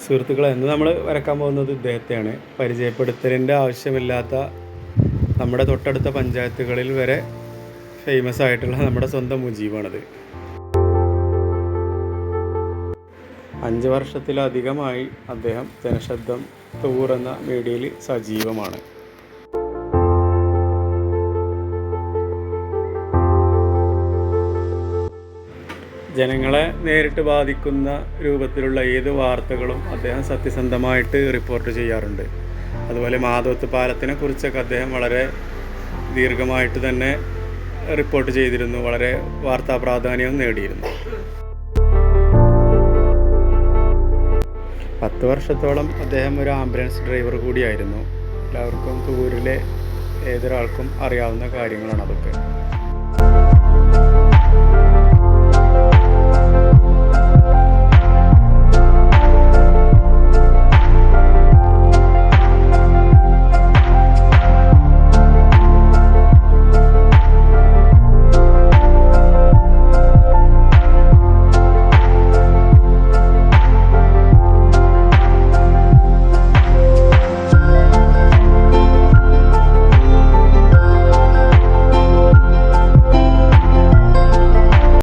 സുഹൃത്തുക്കളെ, ഇന്ന് നമ്മൾ വരക്കാൻ പോകുന്നത് ഇദ്ദേഹത്തെയാണ്. പരിചയപ്പെടുത്തലിൻ്റെ ആവശ്യമില്ലാത്ത നമ്മുടെ തൊട്ടടുത്ത പഞ്ചായത്തുകളിൽ വരെ ഫേമസ് ആയിട്ടുള്ള നമ്മുടെ സ്വന്തം മുജീബാണത്. 5 വർഷത്തിലധികമായി അദ്ദേഹം ജനശബ്ദം ടൂർ എന്ന മീഡിയയിൽ സജീവമാണ്. ജനങ്ങളെ നേരിട്ട് ബാധിക്കുന്ന രൂപത്തിലുള്ള ഏത് വാർത്തകളും അദ്ദേഹം സത്യസന്ധമായിട്ട് റിപ്പോർട്ട് ചെയ്യാറുണ്ട്. അതുപോലെ മാധവത്ത് പാലത്തിനെ കുറിച്ചൊക്കെ അദ്ദേഹം വളരെ ദീർഘമായിട്ട് തന്നെ റിപ്പോർട്ട് ചെയ്തിരുന്നു. വളരെ വാർത്താ പ്രാധാന്യവും നേടിയിരുന്നു. 10 വർഷത്തോളം അദ്ദേഹം ഒരു ആംബുലൻസ് ഡ്രൈവർ കൂടിയായിരുന്നു. എല്ലാവർക്കും തൂരിലെ ഏതൊരാൾക്കും അറിയാവുന്ന കാര്യങ്ങളാണ് അതൊക്കെ.